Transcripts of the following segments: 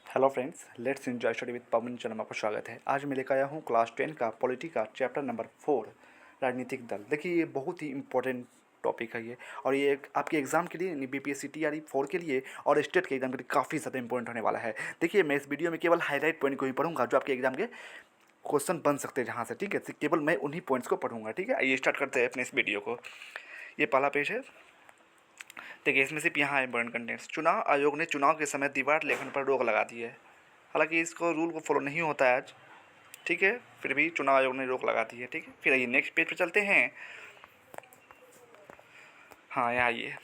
Hello friends, let's enjoy study with Pawan channel में आपका स्वागत है। आज मैं लेकर आया हूँ क्लास 10 का पॉलिटी का चैप्टर नंबर 4 राजनीतिक दल। देखिए, ये बहुत ही इंपॉर्टेंट टॉपिक है ये, और ये आपके एग्जाम के लिए बीपीएससी टीआरई 4 के लिए और स्टेट के एग्जाम के लिए काफ़ी ज़्यादा इंपॉर्टेंट होने वाला है। देखिए, मैं इस वीडियो में केवल हाईलाइट पॉइंट को ही पढ़ूंगा जो आपके एग्जाम के क्वेश्चन बन सकते हैं जहाँ से, ठीक है। केवल मैं उन्हीं पॉइंट्स को पढ़ूंगा, ठीक है। आइए स्टार्ट करते हैं अपने इस वीडियो को। ये पहला पेज है। देखिए, इसमें सिर्फ यहाँ इंपॉर्टेंट कंटेंट्स। चुनाव आयोग ने चुनाव के समय दीवार लेखन पर रोक लगा दी है। हालांकि इसको रूल को फॉलो नहीं होता है आज, ठीक है, फिर भी चुनाव आयोग ने रोक लगा दी है, ठीक है। फिर आइए नेक्स्ट पेज पे चलते हैं। हाँ, यहाँ आइए।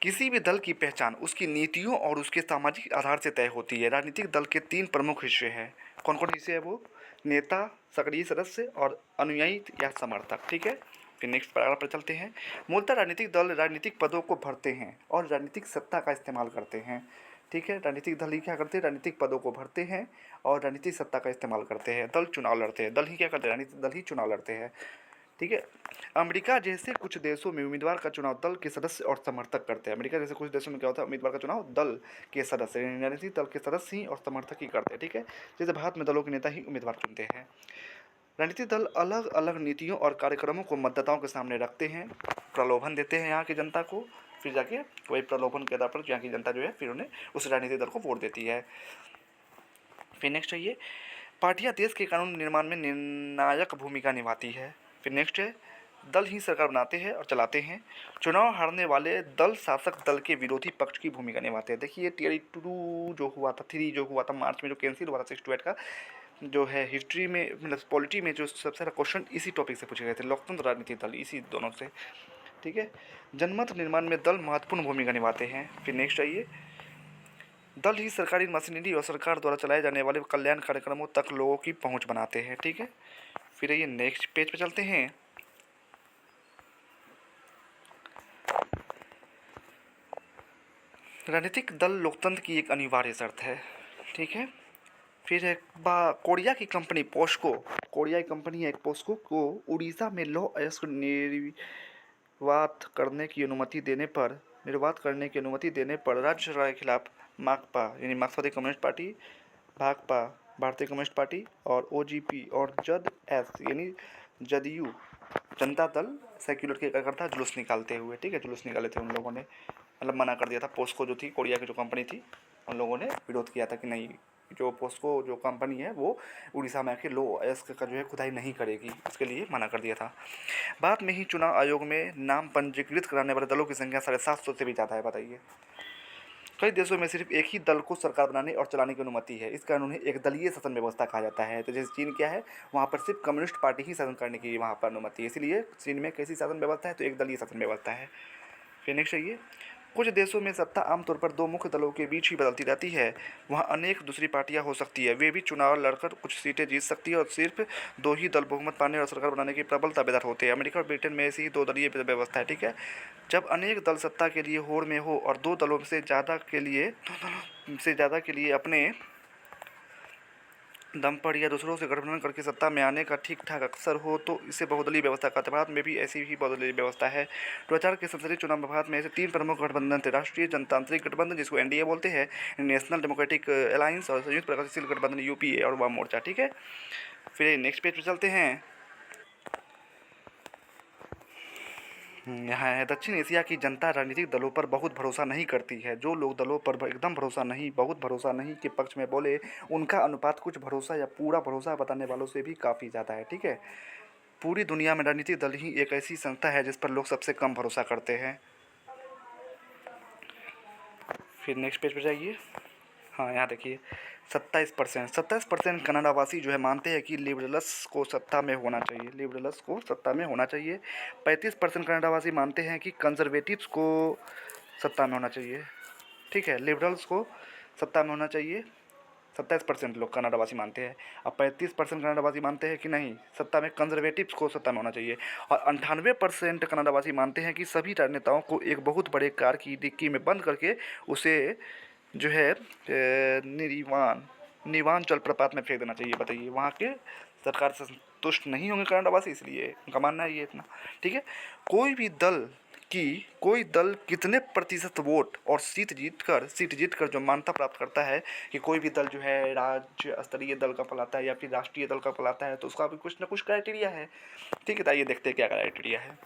किसी भी दल की पहचान उसकी नीतियों और उसके सामाजिक आधार से तय होती है। राजनीतिक दल के 3 प्रमुख हिस्से हैं। कौन कौन हिस्से हैं वो? नेता, सक्रिय सदस्य और अनुयायी या समर्थक, ठीक है। फिर नेक्स्ट पैराग्राफ पर चलते हैं। मूलतः राजनीतिक दल राजनीतिक पदों को भरते हैं और राजनीतिक सत्ता का इस्तेमाल करते हैं, ठीक है। राजनीतिक दल ही क्या करते हैं? राजनीतिक पदों को भरते हैं और राजनीतिक सत्ता का इस्तेमाल करते हैं। दल चुनाव लड़ते हैं। दल ही क्या करते हैं? राजनीतिक दल ही चुनाव लड़ते हैं, ठीक है। अमेरिका जैसे कुछ देशों में उम्मीदवार का चुनाव दल के सदस्य और समर्थक करते हैं। अमेरिका जैसे कुछ देशों में क्या होता है? उम्मीदवार का चुनाव दल के सदस्य, राजनीतिक दल के सदस्य ही और समर्थक ही करते हैं, ठीक है। जैसे भारत में दलों के नेता ही उम्मीदवार चुनते हैं। राजनीतिक दल अलग अलग नीतियों और कार्यक्रमों को मतदाताओं के सामने रखते हैं, प्रलोभन देते हैं यहाँ की जनता को, फिर जाके वही प्रलोभन के आधार पर यहाँ की जनता जो है फिर उन्हें उस राजनीतिक दल को वोट देती है। फिर नेक्स्ट है ये, पार्टियां देश के कानून निर्माण में निर्णायक भूमिका निभाती है। फिर नेक्स्ट है, दल ही सरकार बनाते हैं और चलाते हैं। चुनाव हारने वाले दल शासक दल के विरोधी पक्ष की भूमिका निभाते हैं। देखिए, टीआरई 2 जो हुआ था, 3 जो हुआ था मार्च में, जो कैंसिल हुआ था 6 to 8 का, जो है हिस्ट्री में मतलब पॉलिटी में जो सबसे सारा क्वेश्चन इसी टॉपिक से पूछे गए थे, लोकतंत्र राजनीतिक दल, इसी दोनों से, ठीक है। जनमत निर्माण में दल महत्वपूर्ण भूमिका निभाते हैं। फिर नेक्स्ट आइए, दल ही सरकारी मशीनरी और सरकार द्वारा चलाए जाने वाले कल्याण कार्यक्रमों तक लोगों की पहुंच बनाते हैं, ठीक है। फिर ये नेक्स्ट पेज पे चलते हैं। राजनीतिक दल लोकतंत्र की एक अनिवार्य शर्त है, ठीक है। फिर है कोरिया की कंपनी पोस्को, कोरिया की कंपनी है एक पोस्को को उड़ीसा में लौह अयस्क निर्वात करने की अनुमति देने पर राज्य सरकार के खिलाफ माकपा यानी मार्क्सवादी कम्युनिस्ट पार्टी, भाकपा भारतीय कम्युनिस्ट पार्टी और ओजीपी और जद एस यानी जदयू जनता दल सेक्युलर के कार्यकर्ता जुलूस निकालते हुए, ठीक है, जुलूस निकाले थे उन लोगों ने, मतलब मना कर दिया था। पोस्को जो थी, कोरिया की जो कंपनी थी, उन लोगों ने विरोध किया था कि नहीं, जो पोस्को जो कंपनी है वो उड़ीसा में आके लो अयस्क का जो है खुदाई नहीं करेगी, इसके लिए मना कर दिया था। बाद में ही चुनाव आयोग में नाम पंजीकृत कराने वाले दलों की संख्या 750 से भी ज़्यादा है, बताइए। कई देशों में सिर्फ एक ही दल को सरकार बनाने और चलाने की अनुमति है। इस कानून एक दलीय शासन व्यवस्था कहा जाता है। तो जैसे चीन क्या है, वहाँ पर सिर्फ कम्युनिस्ट पार्टी ही शासन करने की वहाँ पर अनुमति है, इसलिए चीन में कैसी शासन व्यवस्था है? तो एक दलीय शासन व्यवस्था है। फिर नेक्स्ट है ये, कुछ देशों में सत्ता आमतौर पर 2 मुख्य दलों के बीच ही बदलती रहती है। वहाँ अनेक दूसरी पार्टियाँ हो सकती है, वे भी चुनाव लड़कर कुछ सीटें जीत सकती है और सिर्फ 2 ही दल बहुमत पाने और सरकार बनाने के प्रबल दावेदार होते हैं। अमेरिका और ब्रिटेन में ऐसी ही 2 दलीय व्यवस्था है, ठीक है। जब अनेक दल सत्ता के लिए होड़ में हो और 2 दलों से ज़्यादा के लिए अपने दम पर या दूसरों से गठबंधन करके सत्ता में आने का ठीक ठाक अक्सर हो तो इसे बहुदलीय व्यवस्था कहते हैं। भारत में भी ऐसी ही बहुदलीय व्यवस्था है। 2000 के संसदीय चुनाव में भारत में ऐसे 3 प्रमुख गठबंधन थे: राष्ट्रीय जनतांत्रिक गठबंधन जिसको एनडीए बोलते हैं, नेशनल डेमोक्रेटिक अलायंस और संयुक्त प्रगतिशील गठबंधन यूपीए और वाम मोर्चा, ठीक है। फिर नेक्स्ट पेज पर चलते हैं। यहाँ है, दक्षिण एशिया की जनता राजनीतिक दलों पर बहुत भरोसा नहीं करती है। जो लोग दलों पर एकदम भरोसा नहीं, बहुत भरोसा नहीं के पक्ष में बोले, उनका अनुपात कुछ भरोसा या पूरा भरोसा बताने वालों से भी काफ़ी ज़्यादा है, ठीक है। पूरी दुनिया में राजनीतिक दल ही एक ऐसी संस्था है जिस पर लोग सबसे कम भरोसा करते हैं। फिर नेक्स्ट पेज पर जाइए। हाँ, यहाँ देखिए, 27% कनाडावासी जो है मानते हैं कि लिबरल्स को सत्ता में होना चाहिए, 35% कनाडावासी मानते हैं कि कंजर्वेटिव्स को सत्ता में होना चाहिए, ठीक है। लिबरल्स को सत्ता में होना चाहिए, 27% लोग कनाडावासी मानते हैं, और 35% कनाडावासी मानते हैं कि नहीं, सत्ता में कंजर्वेटिव्स को सत्ता में होना चाहिए, और 98% कनाडावासी मानते हैं कि सभी राजनेताओं को एक बहुत बड़े कार की डिक्की में बंद करके उसे जो है नीवान जलप्रपात में फेंक देना चाहिए। बताइए, वहाँ के सरकार से संतुष्ट नहीं होंगे कनाडावासी, इसलिए उनका मानना है ये इतना, ठीक है। कोई भी दल कि कोई दल कितने प्रतिशत वोट और सीट जीतकर जो मान्यता प्राप्त करता है कि कोई भी दल जो है राज्य स्तरीय दल का कहलाता है या फिर राष्ट्रीय दल का कहलाता है, तो उसका भी कुछ ना कुछ क्राइटेरिया है। ठीक है, तो आइए देखते हैं क्या क्राइटेरिया है।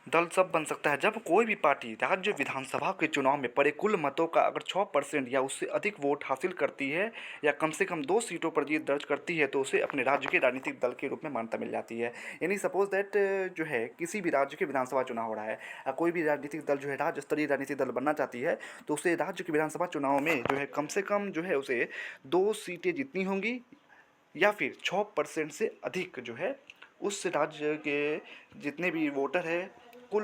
दल सब बन सकता है जब कोई भी पार्टी राज्य विधानसभा के चुनाव में पड़े कुल मतों का अगर 6% या उससे अधिक वोट हासिल करती है या कम से कम 2 सीटों पर जीत दर्ज करती है, तो उसे अपने राज्य के राजनीतिक दल के रूप में मान्यता मिल जाती है। यानी सपोज दैट जो है किसी भी राज्य के विधानसभा चुनाव हो रहा है, कोई भी राजनीतिक दल जो है राज्य स्तरीय राजनीतिक दल बनना चाहती है, तो उसे राज्य के विधानसभा चुनाव में जो है कम से कम जो है उसे 2 सीटें जीतनी होंगी या फिर 6% से अधिक जो है उस राज्य के जितने भी वोटर है कुल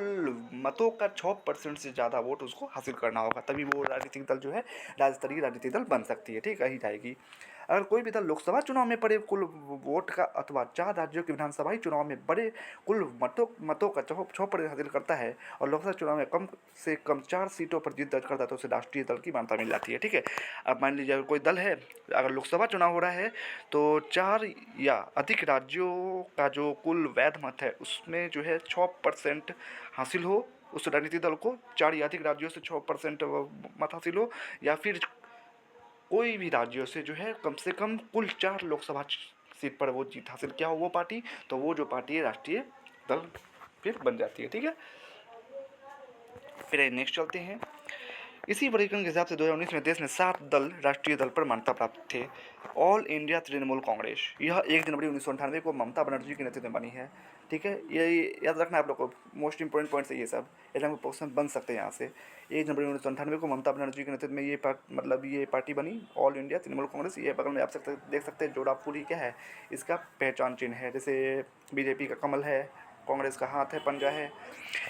मतों का 6% से ज़्यादा वोट उसको हासिल करना होगा, तभी वो राजनीतिक दल जो है राज्य स्तरीय राजनीतिक दल बन सकती है। ठीक कही जाएगी। अगर कोई भी दल लोकसभा चुनाव में पड़े कुल वोट का अथवा 4 राज्यों के विधानसभाई चुनाव में बड़े कुल मतों का 6% हासिल करता है और लोकसभा चुनाव में कम से कम 4 सीटों पर जीत दर्ज करता है, तो उसे राष्ट्रीय दल की मान्यता मिल जाती है। ठीक है, अब मान लीजिए अगर कोई दल है, अगर लोकसभा चुनाव हो रहा है तो 4 या अधिक राज्यों का जो कुल वैध मत है उसमें जो है 6% हासिल हो उस राजनीतिक दल को, 4 या अधिक राज्यों से 6% मत हासिल हो या फिर कोई भी राज्यों से जो है कम से कम कुल 4 लोकसभा सीट पर वो जीत हासिल किया हो वो पार्टी, तो वो जो पार्टी है राष्ट्रीय दल फिर बन जाती है। ठीक है, फिर नेक्स्ट चलते हैं। इसी वर्गीकरण के हिसाब से 2019 में देश में 7 दल राष्ट्रीय दल पर मान्यता प्राप्त थे। ऑल इंडिया तृणमूल कांग्रेस, यह 1 जनवरी 1998 को ममता बनर्जी के नेतृत्व में बनी है। ठीक है, ये याद रखना आप लोग को, मोस्ट इंपॉर्टेंट पॉइंट्स है ये सब, एग्जाम में क्वेश्चन बन सकते हैं यहाँ से। 1 जनवरी 1998 को ममता बनर्जी के नेतृत्व में ये पार्टी बनी, ऑल इंडिया तृणमूल कांग्रेस। ये बगल में आप देख सकते हैं जोड़ा फूल, क्या है इसका पहचान चिन्ह है, जैसे बीजेपी का कमल है, कांग्रेस का हाथ है, पंजा है।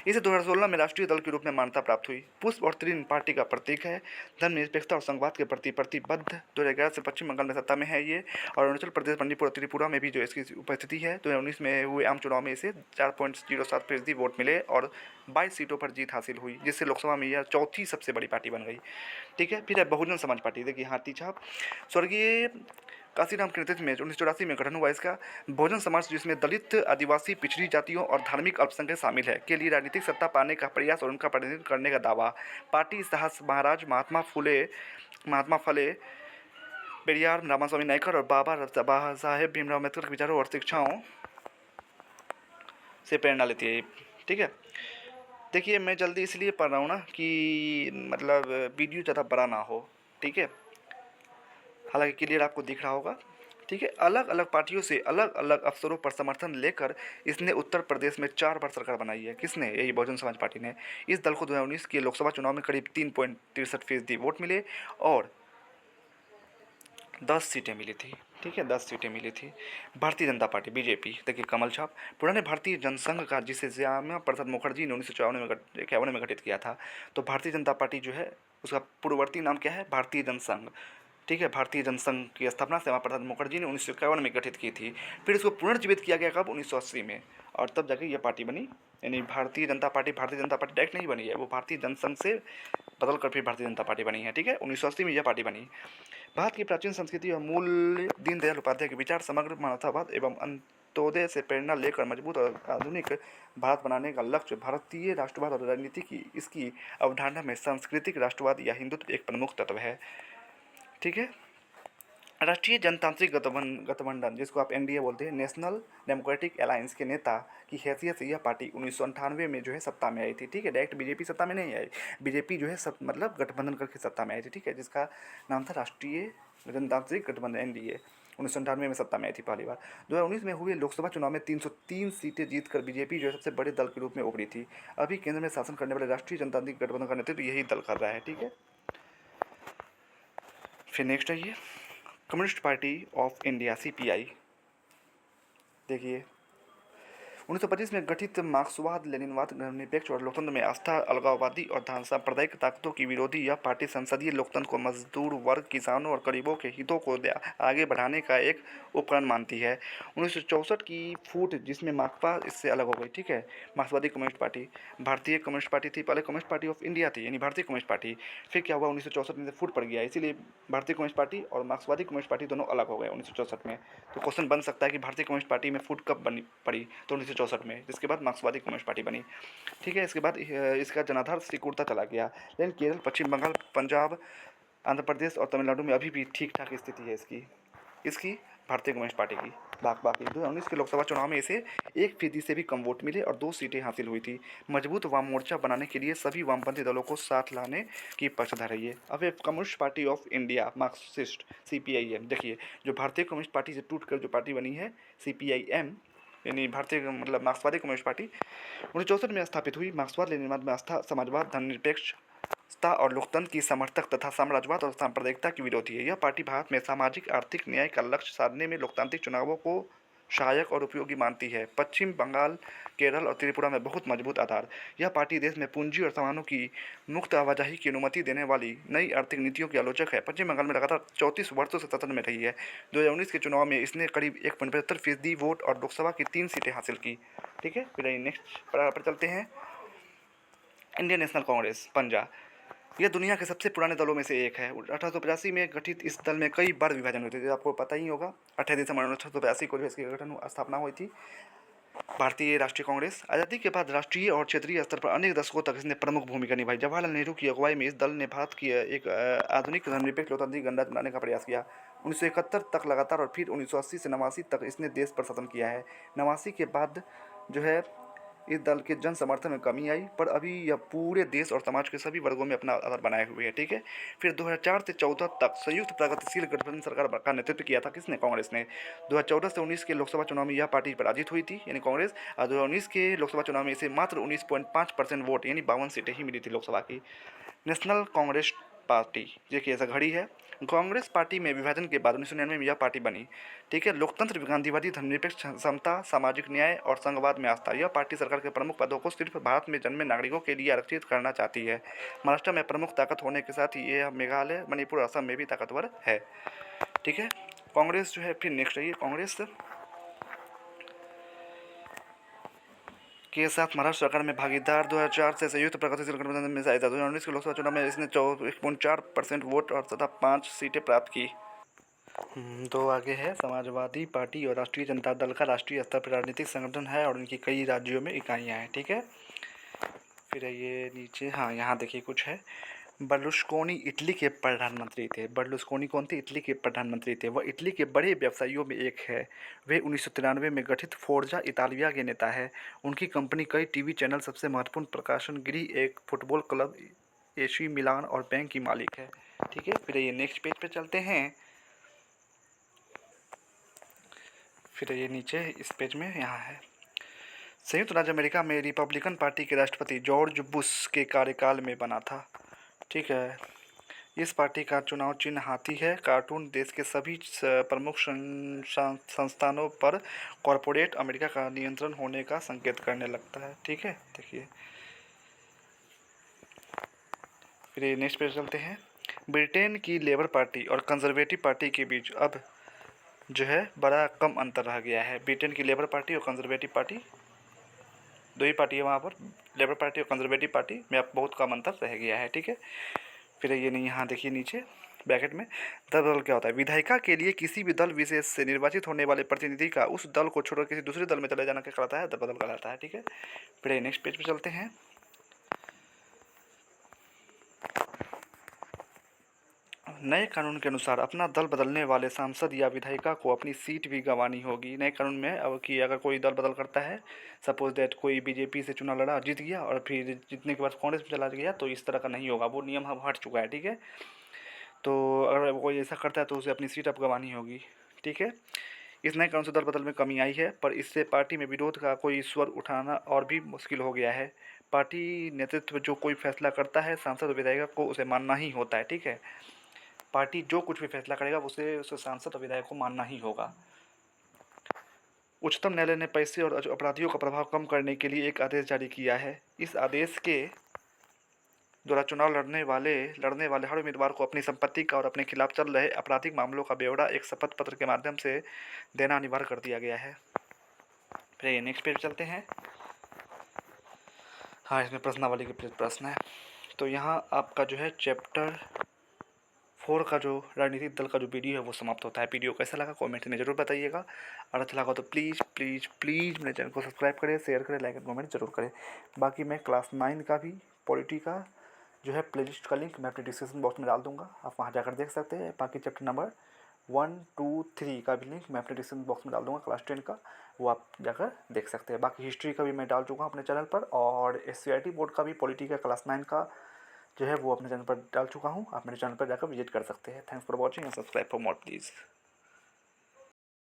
इसे 2016 में राष्ट्रीय दल के रूप में मान्यता प्राप्त हुई। पुष्प और तृण पार्टी का प्रतीक है, धर्मनिरपेक्षता और संघवाद के प्रति प्रतिबद्ध। 2011 से पश्चिम बंगाल में सत्ता में है ये, और अरुणाचल प्रदेश, मणिपुर और त्रिपुरा में भी जो इसकी उपस्थिति है। 2019 में हुए आम चुनाव में इसे 4.07% वोट मिले और 22 सीटों पर जीत हासिल हुई, जिससे लोकसभा में यह चौथी सबसे बड़ी पार्टी बन गई। ठीक है, फिर है बहुजन समाज पार्टी। देखिए हाथी छाप, स्वर्गीय काशीराम के नेतृत्व में 1984 में गठन हुआ इसका। बहुजन समाज, जिसमें दलित, आदिवासी, पिछड़ी जातियों और धार्मिक अल्पसंख्यक शामिल है, के लिए राजनीतिक सत्ता पाने का प्रयास और उनका प्रतिनिधित्व करने का दावा। पार्टी साहस महाराज महात्मा फले पेरियार, रामास्वामी नायकर और बाबा साहेब भीमराव अम्बेडकर के विचारों और शिक्षाओं से प्रेरणा लेती है। ठीक है, देखिए मैं जल्दी इसलिए पढ़ रहा हूँ ना कि मतलब वीडियो ज़्यादा बड़ा ना हो। ठीक है, हालांकि क्लियर आपको दिख रहा होगा। ठीक है, अलग अलग पार्टियों से अलग अलग अवसरों पर समर्थन लेकर इसने उत्तर प्रदेश में 4 बार सरकार बनाई है। किसने? यही बहुजन समाज पार्टी ने। इस दल को 2019 के लोकसभा चुनाव में करीब 3.63% वोट मिले और 10 सीटें मिली थी। ठीक है, 10 सीटें मिली थी। भारतीय जनता पार्टी बीजेपी, देखिए कमल छाप, पुराने भारतीय जनसंघ का, जिसे श्यामा प्रसाद मुखर्जी ने 1951 में गठित किया था। तो भारतीय जनता पार्टी जो है उसका पूर्ववर्ती नाम क्या है? भारतीय जनसंघ। ठीक है, भारतीय जनसंघ की स्थापना श्यामा प्रसाद मुखर्जी ने 1951 में गठित की थी। फिर इसको पुनर्जीवित किया गया कब? 1980 में, और तब जाके ये पार्टी बनी। यानी भारतीय जनता पार्टी डायरेक्ट नहीं बनी है, वो भारतीय जनसंघ से बदल कर फिर भारतीय जनता पार्टी बनी है। ठीक है, 1980 में यह पार्टी बनी। भारत की प्राचीन संस्कृति और मूल्य दीनदयाल उपाध्याय के विचार समग्र मानवतावाद एवं अंत्योदय से प्रेरणा लेकर मजबूत और आधुनिक भारत बनाने का लक्ष्य। भारतीय राष्ट्रवाद और राजनीति की इसकी अवधारणा में सांस्कृतिक राष्ट्रवाद या हिंदुत्व एक प्रमुख तत्व है। ठीक है, राष्ट्रीय जनतांत्रिक गठबंधन, जिसको आप एनडीए बोलते हैं, नेशनल डेमोक्रेटिक अलायंस के नेता की हैसियत से यह पार्टी 1998 में जो है सत्ता में आई थी। ठीक है, डायरेक्ट बीजेपी सत्ता में नहीं आई, बीजेपी जो है मतलब गठबंधन करके सत्ता में आई थी। ठीक है, जिसका नाम था राष्ट्रीय जनतांत्रिक गठबंधन, एनडीए। 1998 में सत्ता में आई थी पहली बार। 2019 में हुए लोकसभा चुनाव में 303 सीटें जीतकर बीजेपी जो है सबसे बड़े दल के रूप में उभरी थी। अभी केंद्र में शासन करने वाले राष्ट्रीय जनतांत्रिक गठबंधन का नेतृत्व यही दल कर रहा है। ठीक है, फिर नेक्स्ट है ये communist party of India, CPI. देखिए 1925 में गठित मार्क्सवाद, लेनिनवाद, धर्मनिरपेक्ष और लोकतंत्र में आस्था, अलगाववादी और सांप्रदायिक ताकतों की विरोधी यह पार्टी संसदीय लोकतंत्र को मजदूर वर्ग, किसानों और गरीबों के हितों को आगे बढ़ाने का एक उपकरण मानती है। 1964 की फूट, जिसमें माकपा इससे अलग हो गई। ठीक है, मार्क्सवादी कम्युनिस्ट पार्टी भारतीय कम्युनिस्ट पार्टी थी, पहले कम्युनिस्ट पार्टी ऑफ इंडिया थी, यानी भारतीय कम्युनिस्ट पार्टी। फिर क्या हुआ, 1964 में से फूट पड़ गया, इसीलिए भारतीय कम्युनिस्ट पार्टी और मार्क्सवादी कम्युनिस्ट पार्टी दोनों अलग हो गए 1964 में। तो क्वेश्चन बन सकता है कि भारतीय कम्युनिस्ट पार्टी में फूट कब पड़ी? तो 1964 में, जिसके बाद मार्क्सवादी कम्युनिस्ट पार्टी बनी। ठीक है, इसके बाद इसका जनाधार सिकुड़ता चला गया, लेकिन केरल, पश्चिम बंगाल, पंजाब, आंध्र प्रदेश और तमिलनाडु में अभी भी ठीक ठाक स्थिति है इसकी इसकी भारतीय कम्युनिस्ट पार्टी की। बाकी 2019 के लोकसभा चुनाव में इसे 1% से भी कम वोट मिले और 2 सीटें हासिल हुई थी। मजबूत वाम मोर्चा बनाने के लिए सभी वामपंथी दलों को साथ लाने की पक्षधर है ये। अब ये communist party of India, Marxist, CPIM, देखिए जो भारतीय कम्युनिस्ट पार्टी से टूट कर जो पार्टी बनी है CPIM, यानी भारतीय मतलब मार्क्सवादी कम्युनिस्ट पार्टी 1964 में स्थापित हुई। मार्क्सवाद लेनिनवाद में आस्था, समाजवाद, धर्मनिरपेक्षता और लोकतंत्र की समर्थक तथा साम्राज्यवाद और सांप्रदायिकता की विरोधी है। यह पार्टी भारत में सामाजिक आर्थिक न्याय का लक्ष्य साधने में लोकतांत्रिक चुनावों को सहायक और उपयोगी मानती है। पश्चिम बंगाल, केरल और त्रिपुरा में बहुत मजबूत आधार। यह पार्टी देश में पूंजी और सामानों की मुक्त आवाजाही की अनुमति देने वाली नई आर्थिक नीतियों की आलोचक है। पश्चिम बंगाल में लगातार 34 वर्षों से सत्ता में रही है। 2019 के चुनाव में इसने करीब 1.75% वोट और लोकसभा की 3 सीटें हासिल की। ठीक है, फिर नेक्स्ट पर चलते हैं। इंडियन नेशनल कांग्रेस, पंजा, यह दुनिया के सबसे पुराने दलों में से एक है। 1885 में गठित इस दल में कई बार विभाजन हुए थे, आपको पता ही होगा। 28 दिसंबर 1885 को इसकी स्थापना हुई थी। भारतीय राष्ट्रीय कांग्रेस, आज़ादी के बाद राष्ट्रीय और क्षेत्रीय स्तर पर अनेक दशकों तक इसने प्रमुख भूमिका निभाई। जवाहरलाल नेहरू की अगुवाई में इस दल ने भारत की एक आधुनिक धर्मनिरपेक्ष लोकतांत्रिक गणराज्य बनाने का प्रयास किया। 1971 तक लगातार और फिर 1980 से 89 तक इसने देश पर शासन किया है। 89 के बाद जो है इस दल के जन समर्थन में कमी आई, पर अभी यह पूरे देश और समाज के सभी वर्गों में अपना आधार बनाए हुए है। ठीक है, फिर 2004 से 14 तक संयुक्त प्रगतिशील गठबंधन सरकार का नेतृत्व किया था किसने? कांग्रेस ने। 2014 से 19 के लोकसभा चुनाव में यह पार्टी पराजित हुई थी, यानी कांग्रेस। और 2019 के लोकसभा चुनाव में इसे मात्र 19.5% वोट यानी 52 सीटें ही मिली थी लोकसभा की। नेशनल कांग्रेस पार्टी, देखिए ऐसा घड़ी है। कांग्रेस पार्टी में विभाजन के बाद 1999 में यह पार्टी बनी। ठीक है, लोकतंत्र, गांधीवादी, धर्मनिरपेक्ष, समता, सामाजिक न्याय और संघवाद में आस्था। यह पार्टी सरकार के प्रमुख पदों को सिर्फ भारत में जन्मे नागरिकों के लिए आरक्षित करना चाहती है। महाराष्ट्र में प्रमुख ताकत होने के साथ ही यह मेघालय, मणिपुर, असम में भी ताकतवर है। ठीक है, कांग्रेस जो है, फिर नेक्स्ट रही कांग्रेस के साथ महाराष्ट्र सरकार में भागीदार। 2004 से संयुक्त प्रगतिशील गठबंधन में आया था। 2019 के लोकसभा चुनाव में इसने 1.4% वोट और तथा 5 सीटें प्राप्त की। तो आगे है समाजवादी पार्टी और राष्ट्रीय जनता दल का राष्ट्रीय स्तर पर राजनीतिक संगठन है और इनकी कई राज्यों में इकाइयाँ हैं। ठीक है, फिर ये नीचे, हाँ यहाँ देखिए कुछ है। बर्लुस्कोनी इटली के प्रधानमंत्री थे। बर्लुस्कोनी कौन थे? इटली के प्रधानमंत्री थे। वह इटली के बड़े व्यवसायियों में एक है। वे 1993 में गठित फोर्जा इतालिया के नेता है। उनकी कंपनी कई टीवी चैनल, सबसे महत्वपूर्ण प्रकाशन गृह, एक फुटबॉल क्लब, AC मिलान और बैंक की मालिक है। ठीक है, फिर ये नेक्स्ट पेज पे चलते हैं। फिर ये नीचे इस पेज में यहाँ है। संयुक्त राज्य अमेरिका में रिपब्लिकन पार्टी के राष्ट्रपति जॉर्ज बुश के कार्यकाल में बना था। ठीक है, इस पार्टी का चुनाव चिन्ह हाथी है। कार्टून देश के सभी प्रमुख संस्थानों पर कॉरपोरेट अमेरिका का नियंत्रण होने का संकेत करने लगता है। ठीक है, देखिए फिर नेक्स्ट पेज चलते हैं। ब्रिटेन की लेबर पार्टी और कंजर्वेटिव पार्टी के बीच अब जो है बड़ा कम अंतर रह गया है। ब्रिटेन की लेबर पार्टी और कंजर्वेटिव पार्टी, दो ही पार्टी है वहाँ पर, लेबर पार्टी और कंजर्वेटिव पार्टी में अब बहुत कम अंतर रह गया है। ठीक है, फिर ये नहीं, यहाँ देखिए नीचे ब्रैकेट में, दल बदल क्या होता है? विधायिका के लिए किसी भी दल विशेष से निर्वाचित होने वाले प्रतिनिधि का उस दल को छोड़कर किसी दूसरे दल में चले जाना क्या कहलाता है? दल बदल कहलाता है। ठीक है, फिर नेक्स्ट पेज पे चलते हैं। नए कानून के अनुसार अपना दल बदलने वाले सांसद या विधायिका को अपनी सीट भी गंवानी होगी। नए कानून में अब कि अगर कोई दल बदल करता है, सपोज दैट कोई बीजेपी से चुनाव लड़ा, जीत गया और फिर जीतने के बाद कांग्रेस में चला गया, तो इस तरह का नहीं होगा, वो नियम अब हट चुका है। ठीक है, तो अगर कोई ऐसा करता है तो उसे अपनी सीट अब गंवानी होगी। ठीक है, इस नए कानून से दल बदल में कमी आई है, पर इससे पार्टी में विरोध का कोई स्वर उठाना और भी मुश्किल हो गया है। पार्टी नेतृत्व जो कोई फैसला करता है, सांसद और विधायिका को उसे मानना ही होता है। ठीक है, पार्टी जो कुछ भी फैसला करेगा उसे सांसद और विधायक को मानना ही होगा। उच्चतम न्यायालय ने पैसे और अपराधियों का प्रभाव कम करने के लिए एक आदेश जारी किया है। इस आदेश के द्वारा चुनाव लड़ने वाले हर उम्मीदवार को अपनी संपत्ति का और अपने खिलाफ चल रहे आपराधिक मामलों का ब्यौरा एक शपथ पत्र के माध्यम से देना अनिवार्य कर दिया गया है। फिर नेक्स्ट पेज चलते हैं। हाँ, इसमें प्रश्नावली के प्रश्न है। तो यहाँ आपका जो है चैप्टर 4 का जो राजनीतिक दल का जो वीडियो है वो समाप्त होता है। वीडियो कैसा लगा कमेंट में ज़रूर बताइएगा, और अच्छा लगा तो प्लीज़ प्लीज़ प्लीज़ मेरे चैनल को सब्सक्राइब करें, शेयर करें, लाइक एंड कमेंट जरूर करें। बाकी मैं क्लास 9 का भी पॉलिटी का जो है प्लेलिस्ट का लिंक मैं अपने डिस्क्रिप्शन बॉक्स में डाल दूँगा, आप वहाँ जाकर देख सकते हैं। बाकी चैप्टर नंबर 1, 2, 3 का भी लिंक मैं अपने डिस्क्रिप्शन बॉक्स में डाल दूँगा, क्लास 10 का, वो आप जाकर देख सकते हैं। बाकी हिस्ट्री का भी मैं डाल चुका हूँ अपने चैनल पर, और SCIT बोर्ड का भी पॉलिटी का क्लास 9 का जो है वो अपने चैनल पर डाल चुका हूँ, आप मेरे चैनल पर जाकर विजिट कर सकते हैं। Thanks for watching and subscribe for more please.